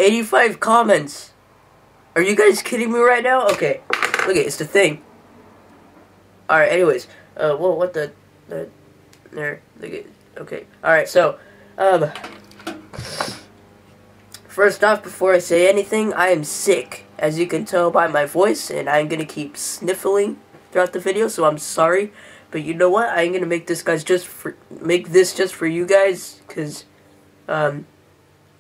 85 comments. Are you guys kidding me right now? Okay. Look, it's the thing. Alright, anyways. Whoa, what the there. Look at, okay. Alright, so, first off, before I say anything, I am sick, as you can tell by my voice, and I'm gonna keep sniffling throughout the video, so I'm sorry. But you know what? I'm gonna make this just for you guys, cause,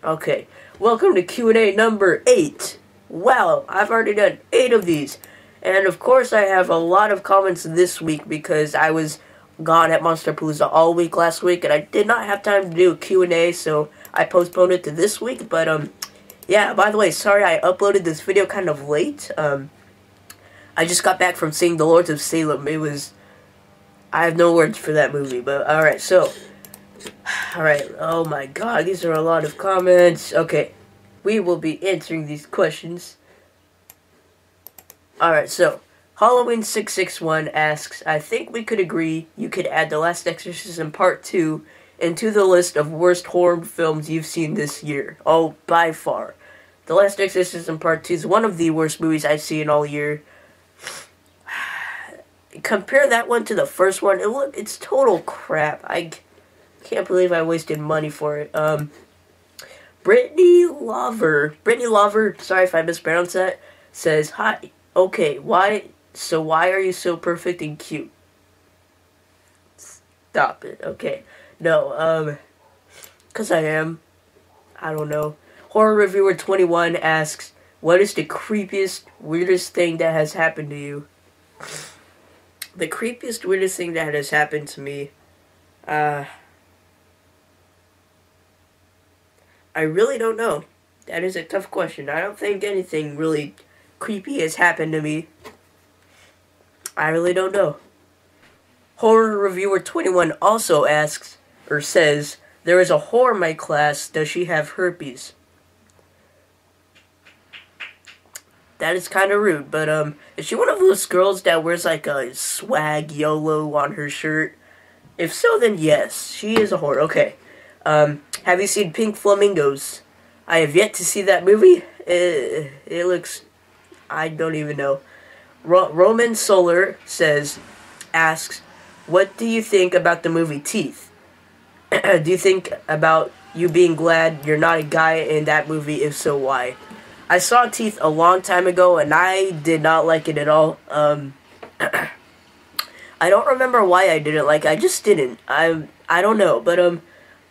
okay. Welcome to Q&A number 8. Wow, I've already done 8 of these. And of course I have a lot of comments this week because I was gone at Monsterpalooza all week last week and I did not have time to do a Q&A, so I postponed it to this week. But yeah, by the way, sorry I uploaded this video kind of late. I just got back from seeing The Lords of Salem. I have no words for that movie, but alright, so alright, oh my god, these are a lot of comments. Okay, we will be answering these questions. Alright, so, Halloween661 asks, I think we could agree you could add The Last Exorcism Part 2 into the list of worst horror films you've seen this year. Oh, by far. The Last Exorcism Part 2 is one of the worst movies I've seen all year. Compare that one to the first one, it's total crap. I can't believe I wasted money for it. Brittany Lover, sorry if I mispronounced that, says, hi. Okay, why are you so perfect and cute? Stop it, okay. No, 'cause I am. I don't know. Horror Reviewer 21 asks, what is the creepiest, weirdest thing that has happened to you? The creepiest, weirdest thing that has happened to me, I really don't know. That is a tough question. I don't think anything really creepy has happened to me. I really don't know. Horror Reviewer 21 also asks, or says, there is a whore in my class, does she have herpes? That is kind of rude, but, is she one of those girls that wears, like, a swag YOLO on her shirt? If so, then yes, she is a whore. Okay. Have you seen Pink Flamingos? I have yet to see that movie. It looks, I don't even know. Roman Solar asks, what do you think about the movie Teeth? Do you think about you being glad you're not a guy in that movie? If so, why? I saw Teeth a long time ago, and I did not like it at all. I don't remember why I didn't like it. I just didn't. I don't know, but,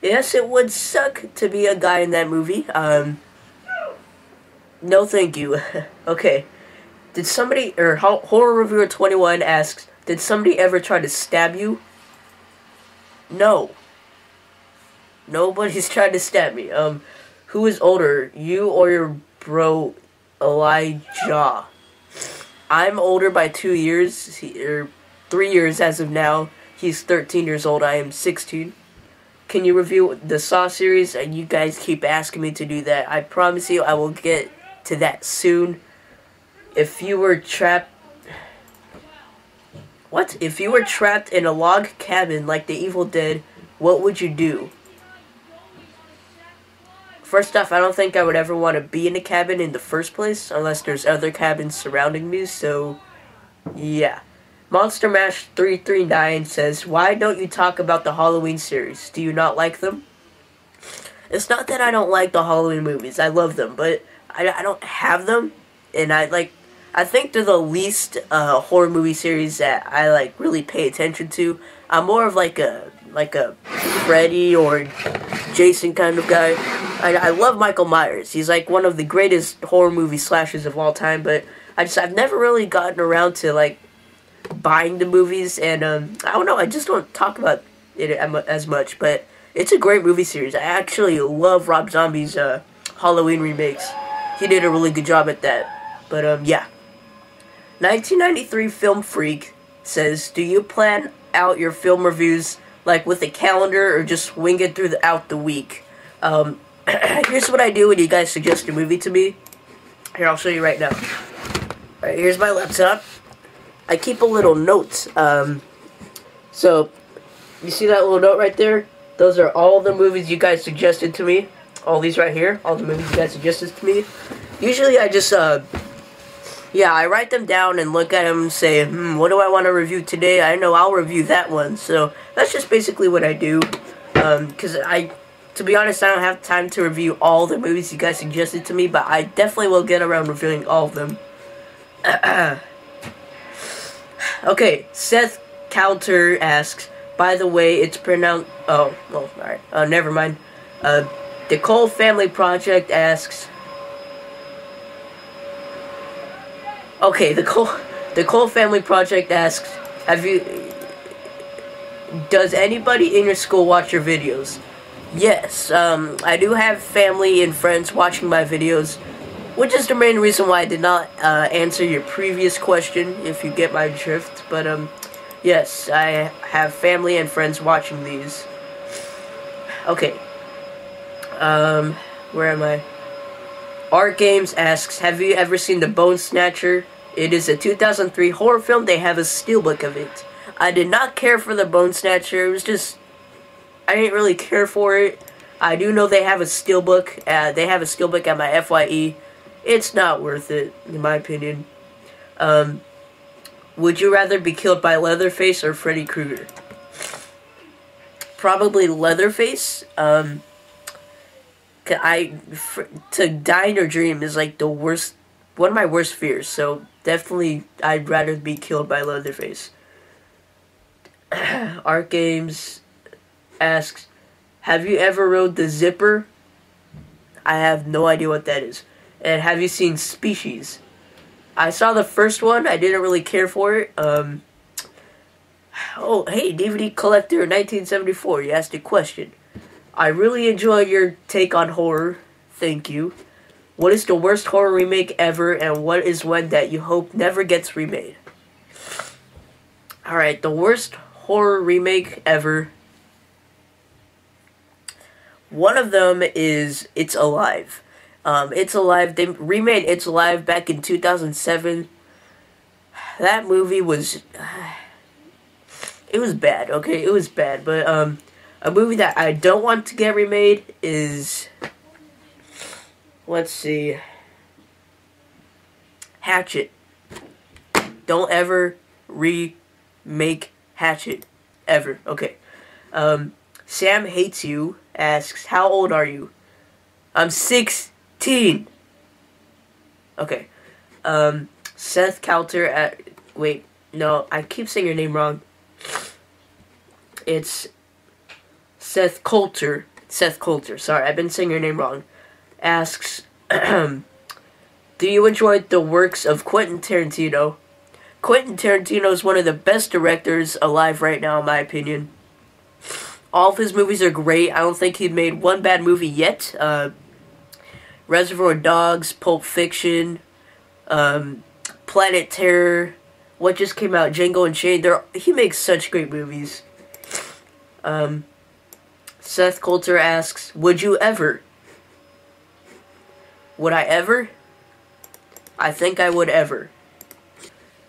yes, it would suck to be a guy in that movie. No thank you. Okay. Did somebody, or Horror Reviewer 21 asks, did somebody ever try to stab you? No. Nobody's tried to stab me. Who is older, you or your bro Elijah? I'm older by 2 years, or 3 years as of now. He's 13 years old, I am 16. Can you review the Saw series? And you guys keep asking me to do that. I promise you I will get to that soon. If you were trapped... What? If you were trapped in a log cabin like the Evil Dead, what would you do? First off, I don't think I would ever want to be in a cabin in the first place, unless there's other cabins surrounding me, so... yeah. Monster Mash 339 says, why don't you talk about the Halloween series? Do you not like them? It's not that I don't like the Halloween movies. I love them, but I don't have them. And I think they're the least horror movie series that I really pay attention to. I'm more of like a Freddy or Jason kind of guy. I love Michael Myers. He's like one of the greatest horror movie slashers of all time, but I've never really gotten around to buying the movies, and I don't know, I just don't talk about it as much, but it's a great movie series. I actually love Rob Zombie's Halloween remakes. He did a really good job at that, but yeah. 1993 Film Freak says, do you plan out your film reviews with a calendar or just wing it throughout the week? Here's what I do when you guys suggest a movie to me. Here, I'll show you right now. Alright, here's my laptop. I keep a little note. So, you see that little note right there? Those are all the movies you guys suggested to me. all these right here, all the movies you guys suggested to me. Usually I just, yeah, I write them down and look at them and say, what do I want to review today? I know I'll review that one. So that's just basically what I do. Because to be honest, I don't have time to review all the movies you guys suggested to me, but I definitely will get around reviewing all of them. Okay, Seth Coulter asks, by the way, it's pronounced, alright, never mind. The Cole Family Project asks, okay, the Cole Family Project asks, does anybody in your school watch your videos? Yes, I do have family and friends watching my videos, which is the main reason why I did not answer your previous question, if you get my drift. But yes, I have family and friends watching these. Okay. Where am I? Art Games asks, have you ever seen The Bone Snatcher? It is a 2003 horror film. They have a steelbook of it. I did not care for The Bone Snatcher. It was just, I didn't really care for it. I do know they have a steelbook. They have a steelbook at my FYE. It's not worth it, in my opinion. Would you rather be killed by Leatherface or Freddy Krueger? Probably Leatherface. To die in your dream is like the worst, one of my worst fears. So definitely, I'd rather be killed by Leatherface. Art Games asks, have you ever rode the Zipper? I have no idea what that is. And have you seen Species? I saw the first one. I didn't really care for it. Oh, hey, DVD Collector 1974. You asked a question. I really enjoy your take on horror. Thank you. What is the worst horror remake ever, and what is one that you hope never gets remade? Alright, the worst horror remake ever. One of them is It's Alive. It's Alive, they remade It's Alive back in 2007. That movie was, it was bad, okay? It was bad, but, a movie that I don't want to get remade is, let's see, Hatchet. Don't ever remake Hatchet. Ever. Okay. Sam Hates You asks, how old are you? I'm 16. Okay. Seth Coulter wait, no, I keep saying your name wrong. It's Seth Coulter. Seth Coulter, sorry, I've been saying your name wrong. Asks, do you enjoy the works of Quentin Tarantino? Quentin Tarantino is one of the best directors alive right now, in my opinion. All of his movies are great. I don't think he made one bad movie yet. Reservoir Dogs, Pulp Fiction, Planet Terror, what just came out, Django Unchained. He makes such great movies. Seth Coulter asks, would you ever? Would I ever? I think I would ever.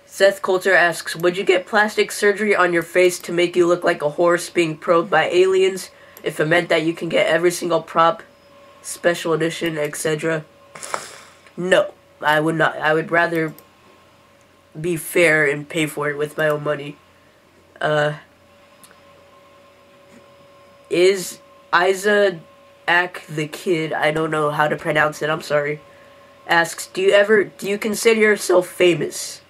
Seth Coulter asks, would you get plastic surgery on your face to make you look like a horse being probed by aliens if it meant that you can get every single prop, special edition, etc.? No, I would not. I would rather be fair and pay for it with my own money. Is Isaac the Kid, I don't know how to pronounce it, I'm sorry, asks, do you consider yourself famous?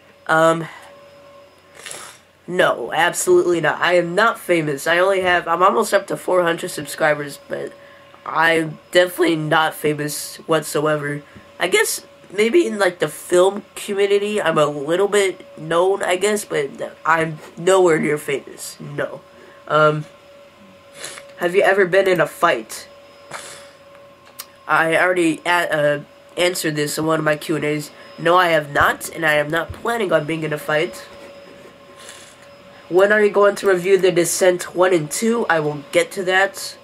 No, absolutely not. I am not famous. I'm almost up to 400 subscribers, but I'm definitely not famous whatsoever. I guess maybe in like the film community, I'm a little bit known, I guess, but I'm nowhere near famous. No. Have you ever been in a fight? I already answered this in one of my Q&As. No, I have not, and I am not planning on being in a fight. When are you going to review The Descent 1 and 2? I will get to that.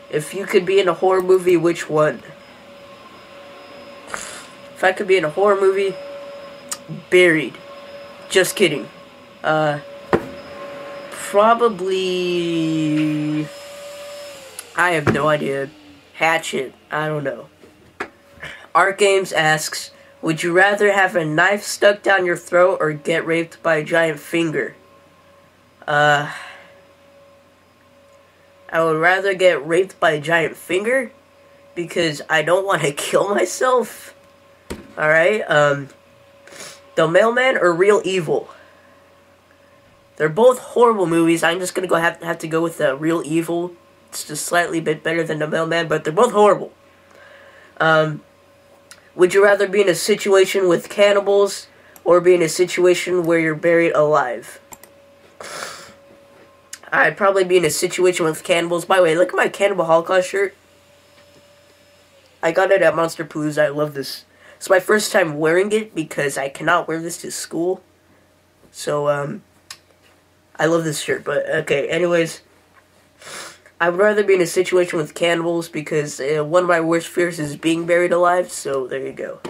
If you could be in a horror movie, which one? If I could be in a horror movie, Buried. Just kidding. Probably, I have no idea. Hatchet. I don't know. Art Games asks, would you rather have a knife stuck down your throat or get raped by a giant finger? I would rather get raped by a giant finger because I don't want to kill myself. Alright, The Mailman or Real Evil? They're both horrible movies. I'm just gonna have to go with the Real Evil. It's just slightly bit better than The Mailman, but they're both horrible. Would you rather be in a situation with cannibals or be in a situation where you're buried alive? I'd probably be in a situation with cannibals. By the way, look at my Cannibal Holocaust shirt. I got it at Monster Palooza. I love this. It's my first time wearing it because I cannot wear this to school. So, I love this shirt. But, okay, anyways. I would rather be in a situation with cannibals because one of my worst fears is being buried alive. So, there you go.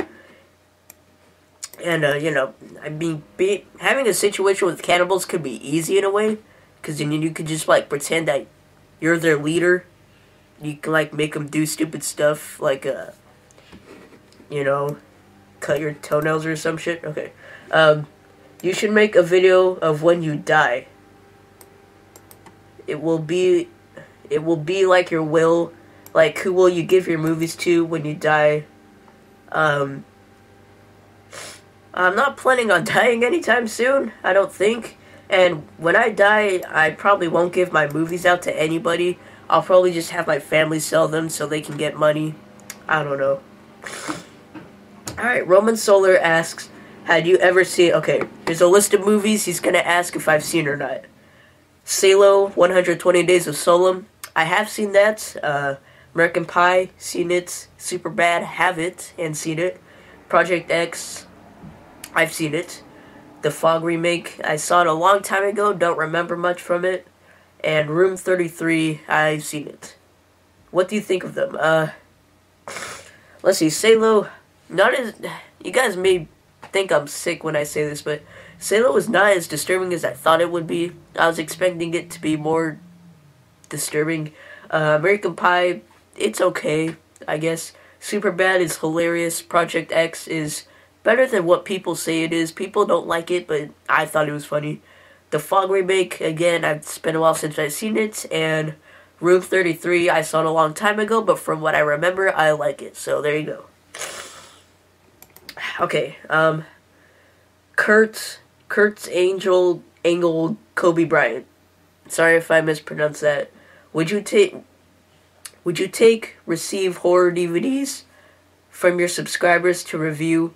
And, you know, I mean, having a situation with cannibals could be easy in a way. Because then you could just, like, pretend that you're their leader. You can, like, make them do stupid stuff, like, you know, cut your toenails or some shit. Okay. You should make a video of when you die. It will be like your will. Like, who will you give your movies to when you die? I'm not planning on dying anytime soon, I don't think. And when I die, I probably won't give my movies out to anybody. I'll probably just have my family sell them so they can get money. I don't know. Alright, Roman Solar asks, had you ever seen... Okay, there's a list of movies he's going to ask if I've seen or not. Salo, 120 Days of Solom. I have seen that. American Pie, seen it. Superbad, have it and seen it. Project X, I've seen it. The Fog remake, I saw it a long time ago, don't remember much from it. And Room 33, I've seen it. What do you think of them? Let's see, Salo, not as... You guys may think I'm sick when I say this, but Salo was not as disturbing as I thought it would be. I was expecting it to be more disturbing. American Pie, it's okay, I guess. Superbad is hilarious. Project X is better than what people say it is. People don't like it, but I thought it was funny. The Fog remake, again, it's been a while since I've seen it, and Room 33, I saw it a long time ago, but from what I remember, I like it. So, there you go. Okay, Kurt's Angle Kobe Bryant. Sorry if I mispronounced that. Would you receive horror DVDs from your subscribers to review?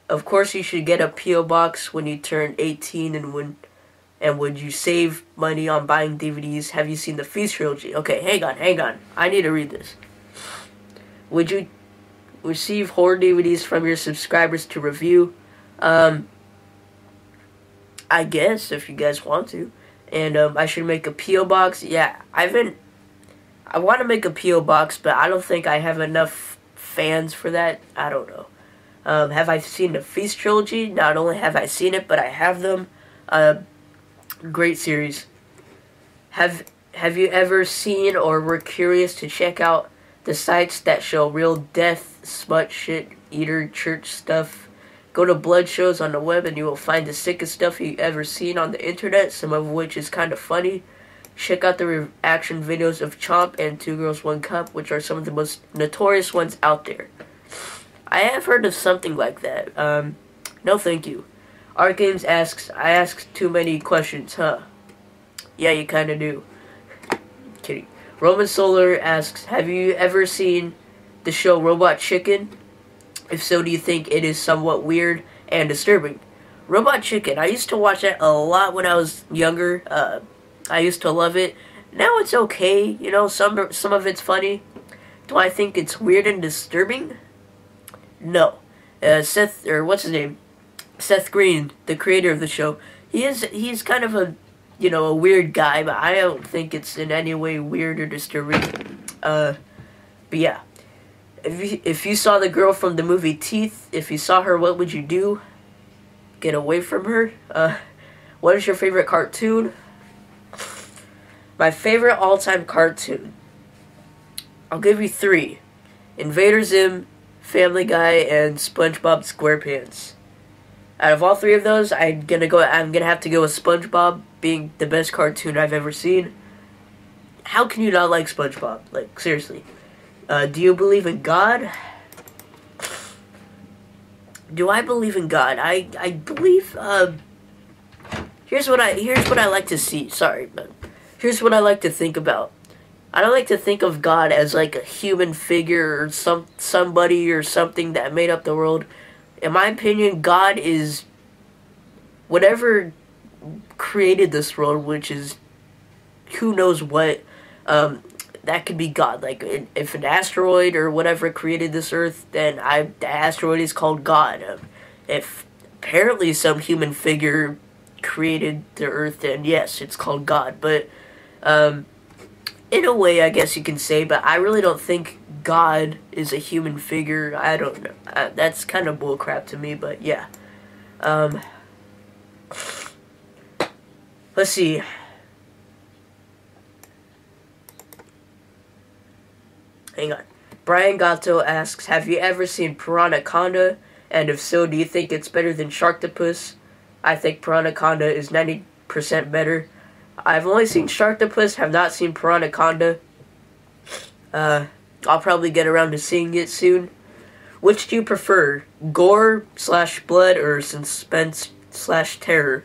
Of course, you should get a P.O. box when you turn 18, and would you save money on buying DVDs? Have you seen the Feast trilogy? Okay, hang on. I need to read this. Would you receive horror DVDs from your subscribers to review? I guess, if you guys want to. And, I should make a P.O. box. Yeah, I want to make a P.O. box, but I don't think I have enough fans for that. I don't know. Have I seen the Feast trilogy? Not only have I seen it, but I have them. Great series. Have you ever seen or were curious to check out the sites that show real death, smut, shit, eater, church stuff? Go to blood shows on the web and you will find the sickest stuff you've ever seen on the internet, some of which is kind of funny. Check out the reaction videos of Chomp and Two Girls One Cup, which are some of the most notorious ones out there. I have heard of something like that. No thank you. Art Games asks, I ask too many questions, huh? Yeah, you kinda do. Kidding. Roman Solar asks, have you ever seen the show Robot Chicken? If so, do you think it is somewhat weird and disturbing? Robot Chicken, I used to watch that a lot when I was younger. I used to love it. Now it's okay, you know, some of it's funny. Do I think it's weird and disturbing? No. Seth Green, the creator of the show, he's kind of a weird guy, but I don't think it's in any way weird or disturbing. But yeah. If you saw the girl from the movie Teeth, if you saw her, what would you do? Get away from her? What is your favorite cartoon? My favorite all-time cartoon. I'll give you three: Invader Zim, Family Guy, and SpongeBob SquarePants. Out of all three of those, I'm gonna have to go with SpongeBob being the best cartoon I've ever seen. How can you not like SpongeBob? Like, seriously. Do you believe in God? Do I believe in God? I believe, here's what I like to see. Sorry, but here's what I like to think about. I don't like to think of God as like a human figure or somebody or something that made up the world. In my opinion, God is whatever created this world, which is who knows what. That could be God. Like, if an asteroid or whatever created this Earth, then the asteroid is called God. If apparently some human figure created the Earth, then yes, it's called God. But in a way, I guess you can say, but I really don't think God is a human figure. I don't know. That's kind of bullcrap to me, but yeah. Let's see. Hang on. Brian Gatto asks, have you ever seen Piranaconda? And if so, do you think it's better than Sharktopus? I think Piranaconda is 90% better. I've only seen Sharktopus, have not seen Piranaconda. I'll probably get around to seeing it soon. Which do you prefer? Gore/blood or suspense/terror?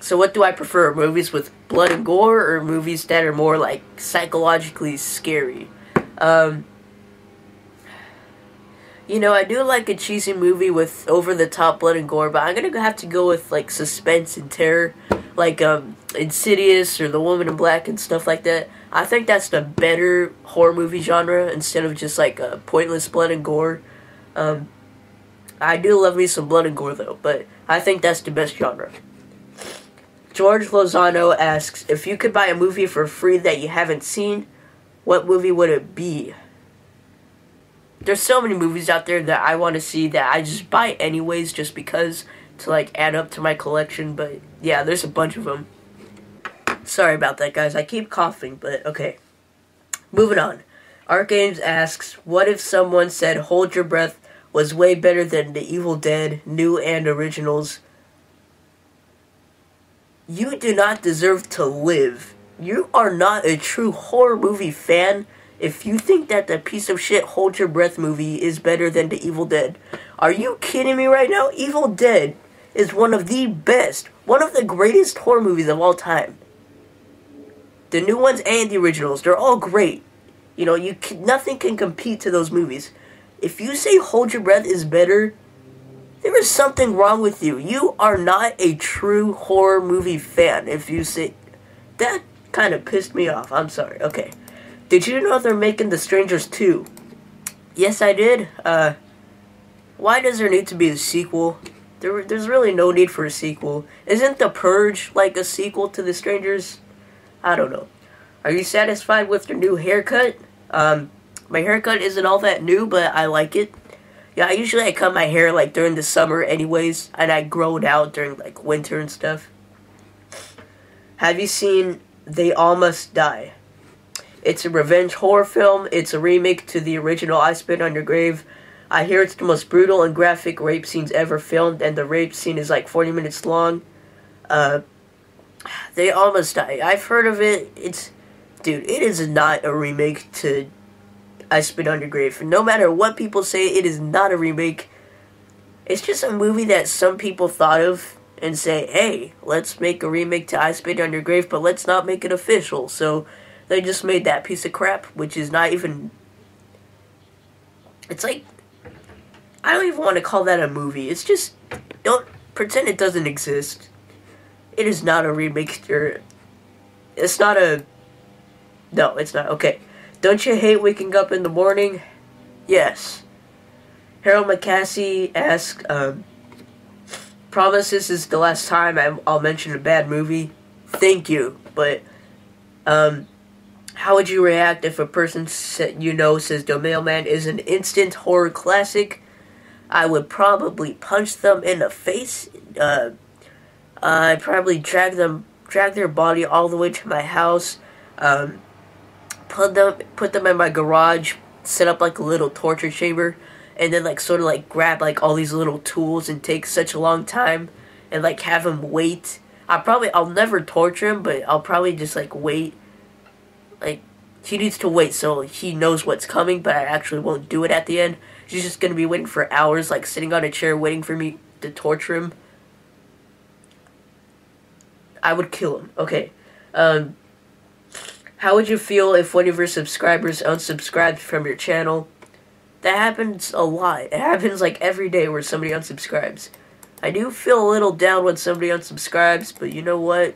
So what do I prefer? Movies with blood and gore or movies that are more like psychologically scary? You know, I do like a cheesy movie with over-the-top blood and gore, but I'm gonna have to go with like suspense and terror, like Insidious or The Woman in Black and stuff like that. I think that's the better horror movie genre instead of just like pointless blood and gore. I do love me some blood and gore though, but I think that's the best genre. George Lozano asks, if you could buy a movie for free that you haven't seen, what movie would it be? There's so many movies out there that I want to see that I just buy anyways just because to like add up to my collection, but yeah, there's a bunch of them. Sorry about that, guys. I keep coughing, but okay. Moving on. Arkames asks, what if someone said Hold Your Breath was way better than The Evil Dead, new and originals? You do not deserve to live. You are not a true horror movie fan if you think that the piece of shit Hold Your Breath movie is better than The Evil Dead. Are you kidding me right now? Evil Dead is one of the best, one of the greatest horror movies of all time. The new ones and the originals, they're all great. You know, nothing can compete to those movies. If you say Hold Your Breath is better, there is something wrong with you. You are not a true horror movie fan if you say... That kind of pissed me off. I'm sorry. Okay. Did you know they're making The Strangers 2? Yes, I did. Why does there need to be a sequel? There's really no need for a sequel. Isn't The Purge like a sequel to The Strangers? I don't know. Are you satisfied with your new haircut? My haircut isn't all that new, but I like it. Yeah, I cut my hair like during the summer anyways, and I grow it out during like winter and stuff. Have you seen They All Must Die? It's a revenge horror film. It's a remake to the original I Spit on Your Grave. I hear it's the most brutal and graphic rape scenes ever filmed, and the rape scene is like 40 minutes long. They All Must Die. I've heard of it. Dude, it is not a remake to I Spit on Your Grave. No matter what people say, it is not a remake. It's just a movie that some people thought of and say, hey, let's make a remake to I Spit on Your Grave, but let's not make it official. So they just made that piece of crap, which is not even... It's like... I don't even want to call that a movie. It's just... Don't pretend it doesn't exist. It is not a remake, or... It's not a... No, it's not. Okay. Don't you hate waking up in the morning? Yes. Harold McCassie asks, promise this is the last time I'll mention a bad movie. Thank you. But, how would you react if a person says The Mailman is an instant horror classic? I would probably punch them in the face. I'd probably drag their body all the way to my house. put them in my garage, set up like a little torture chamber, and then like sort of like grab like all these little tools and take such a long time, and like have him wait. I'll never torture him, but I'll probably just like wait. Like, he needs to wait so he knows what's coming, but I actually won't do it at the end. He's just gonna be waiting for hours, like sitting on a chair waiting for me to torture him. I would kill him. Okay. How would you feel if one of your subscribers unsubscribed from your channel? That happens a lot. It happens like every day where somebody unsubscribes. I do feel a little down when somebody unsubscribes, but you know what?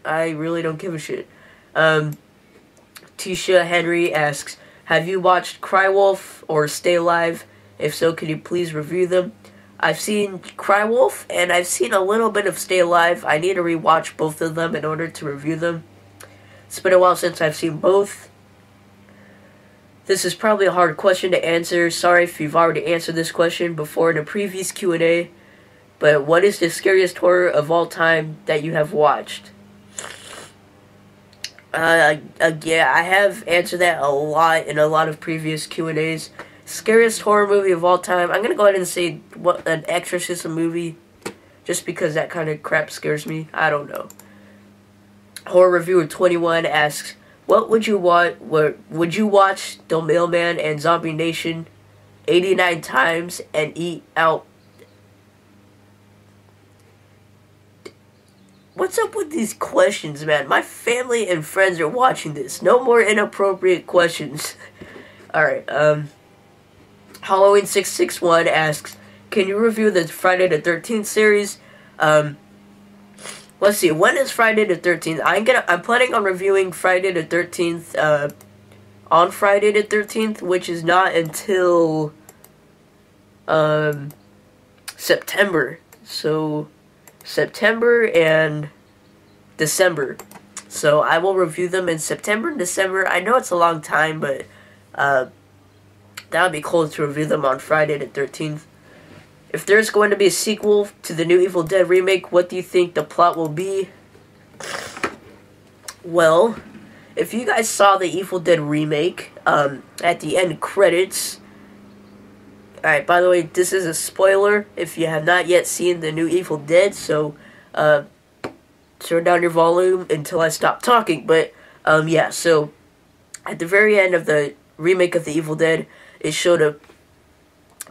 I really don't give a shit. Tisha Henry asks, have you watched Cry Wolf or Stay Alive? If so, could you please review them? I've seen Cry Wolf, and I've seen a little bit of Stay Alive. I need to rewatch both of them in order to review them. It's been a while since I've seen both. This is probably a hard question to answer. Sorry if you've already answered this question before in a previous Q&A. But what is the scariest horror of all time that you have watched? Yeah, I have answered that a lot in a lot of previous Q&As. Scariest horror movie of all time. I'm gonna go ahead and say an exorcism movie, just because that kind of crap scares me. I don't know. Horror Reviewer 21 asks, what would you watch? Would you watch The Mailman and Zombie Nation 89 times and eat out? What's up with these questions, man? My family and friends are watching this. No more inappropriate questions. Alright, Halloween 661 asks, can you review the Friday the 13th series? Let's see, when is Friday the 13th? I'm planning on reviewing Friday the 13th, on Friday the 13th, which is not until, September. So, September and December. So, I will review them in September and December. I know it's a long time, but, that would be cool to review them on Friday the 13th. If there's going to be a sequel to the new Evil Dead remake, what do you think the plot will be? Well, if you guys saw the Evil Dead remake, at the end credits... Alright, by the way, this is a spoiler if you have not yet seen the new Evil Dead, so, turn down your volume until I stop talking. But, yeah, so, at the very end of the remake of the Evil Dead, it showed a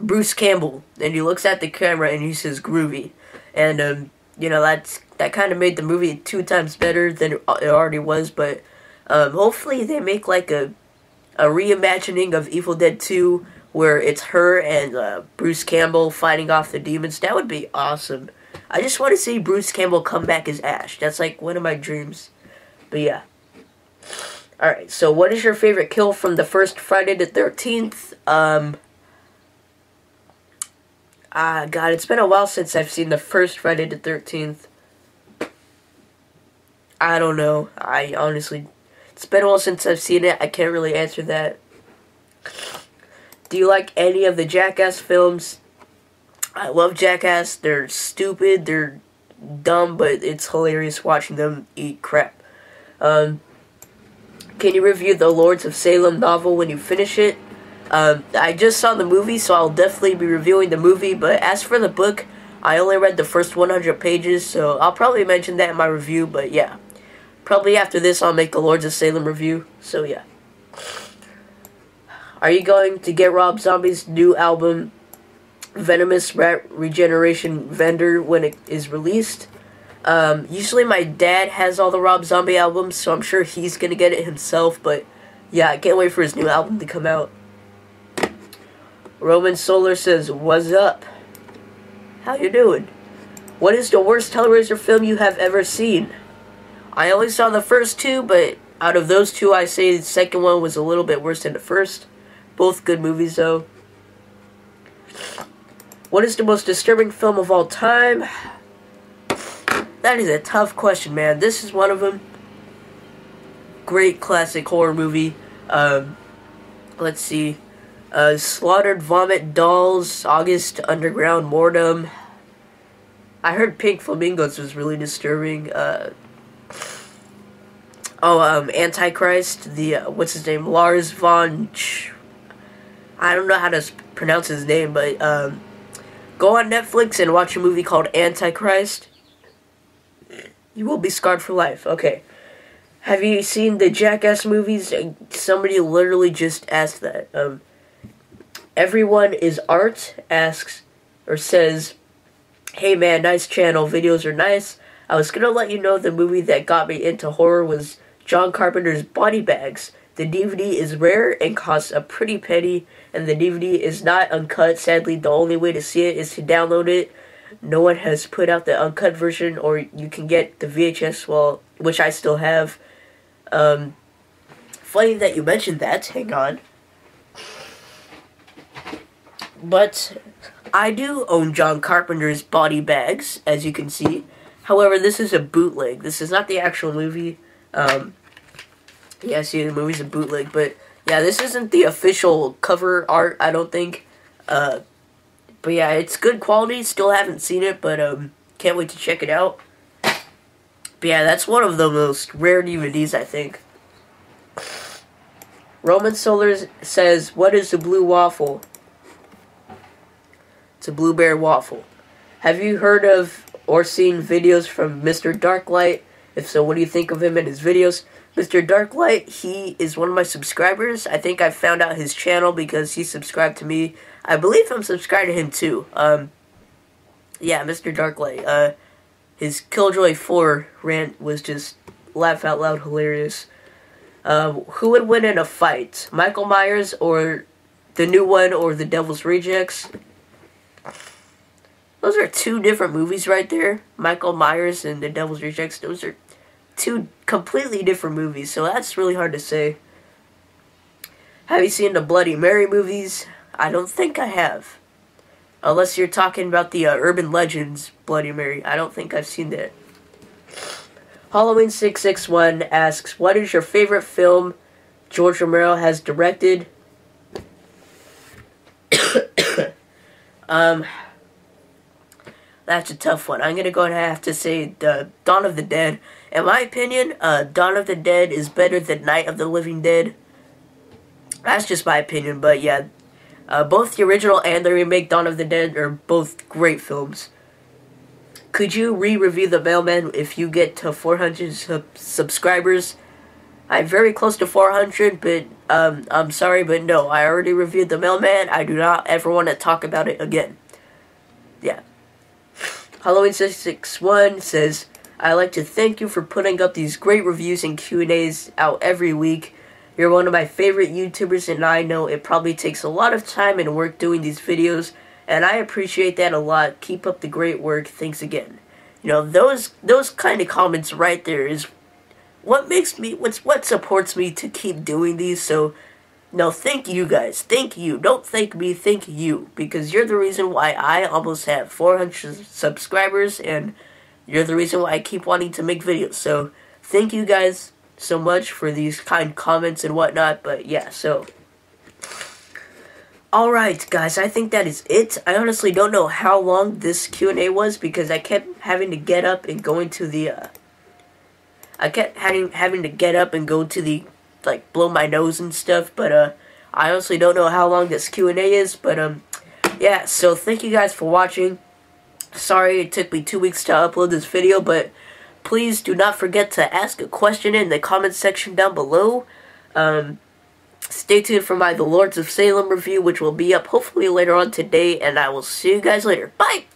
Bruce Campbell, and he looks at the camera and he says groovy, and you know, that kind of made the movie 2 times better than it already was. But hopefully they make like a reimagining of Evil Dead 2 where it's her and Bruce Campbell fighting off the demons. That would be awesome. I just want to see Bruce Campbell come back as Ash. That's like one of my dreams. But yeah. Alright, so what is your favorite kill from the first Friday the 13th? God, it's been a while since I've seen the first Friday the 13th. I don't know. I honestly... It's been a while since I've seen it. I can't really answer that. Do you like any of the Jackass films? I love Jackass. They're stupid. They're dumb, but it's hilarious watching them eat crap. Can you review the Lords of Salem novel when you finish it? I just saw the movie, so I'll definitely be reviewing the movie, but as for the book, I only read the first 100 pages, so I'll probably mention that in my review, but yeah. Probably after this, I'll make the Lords of Salem review, so yeah. Are you going to get Rob Zombie's new album, Venomous Rat Regeneration Vendor, when it is released? Usually my dad has all the Rob Zombie albums, so I'm sure he's gonna get it himself, but yeah, I can't wait for his new album to come out. Roman Solar says, what's up? How you doing? What is the worst Hellraiser film you have ever seen? I only saw the first 2, but out of those 2, I say the second one was a little bit worse than the first. Both good movies, though. What is the most disturbing film of all time? That is a tough question, man. This is one of them. Great classic horror movie. Let's see. Slaughtered Vomit Dolls, August Underground Mortem. I heard Pink Flamingos was really disturbing. Oh, Antichrist, the, what's his name? Lars von I don't know how to pronounce his name, but, go on Netflix and watch a movie called Antichrist. You will be scarred for life. Okay. Have you seen the Jackass movies? Somebody literally just asked that. Everyone is Art asks, or says, hey man, nice channel, videos are nice. I was gonna let you know the movie that got me into horror was John Carpenter's Body Bags. The DVD is rare and costs a pretty penny, and the DVD is not uncut. Sadly, the only way to see it is to download it. No one has put out the uncut version, or you can get the VHS, well, which I still have. Funny that you mentioned that, hang on. But I do own John Carpenter's Body Bags, as you can see. However, this is a bootleg. This is not the actual movie. Yeah, see, the movie's a bootleg, but yeah, this isn't the official cover art, I don't think. But yeah, it's good quality. Still haven't seen it, but can't wait to check it out. But yeah, that's one of the most rare DVDs, I think. Roman Solar says, what is a blue waffle? It's a Blue Bear waffle. Have you heard of or seen videos from Mr. Darklight? If so, what do you think of him and his videos? Mr. Darklight, he is one of my subscribers. I think I found out his channel because he subscribed to me. I believe I'm subscribed to him too. Yeah, Mr. Darklight. His Killjoy 4 rant was just laugh out loud hilarious. Who would win in a fight? Michael Myers or the new one or the Devil's Rejects? Those are two different movies right there. Michael Myers and the Devil's Rejects. Those are two completely different movies, so that's really hard to say. Have you seen the Bloody Mary movies? I don't think I have. Unless you're talking about the Urban Legends Bloody Mary. I don't think I've seen that. Halloween661 asks, what is your favorite film George Romero has directed? That's a tough one. I'm going to go and have to say Dawn of the Dead. In my opinion, Dawn of the Dead is better than Night of the Living Dead. That's just my opinion, but yeah. Both the original and the remake Dawn of the Dead are both great films. Could you re-review The Mailman if you get to 400 subscribers? I'm very close to 400, but I'm sorry, but no. I already reviewed The Mailman. I do not ever want to talk about it again. Yeah. Halloween661 says, I'd like to thank you for putting up these great reviews and Q&As out every week. You're one of my favorite YouTubers, and I know it probably takes a lot of time and work doing these videos, and I appreciate that a lot. Keep up the great work. Thanks again. You know, those kind of comments right there is what makes me, what supports me to keep doing these. So, no, thank you guys. Thank you. Don't thank me. Thank you, because you're the reason why I almost have 400 subscribers, and you're the reason why I keep wanting to make videos. So, thank you guys so much for these kind comments and whatnot. But yeah, so alright guys, I think that is it. I honestly don't know how long this Q&A was because I kept having to get up and go into the I kept having to get up and go to the, like, blow my nose and stuff. But I honestly don't know how long this Q&A is. But yeah, so thank you guys for watching. Sorry it took me 2 weeks to upload this video, but please do not forget to ask a question in the comment section down below. Stay tuned for my The Lords of Salem review, which will be up hopefully later on today, and I will see you guys later. Bye!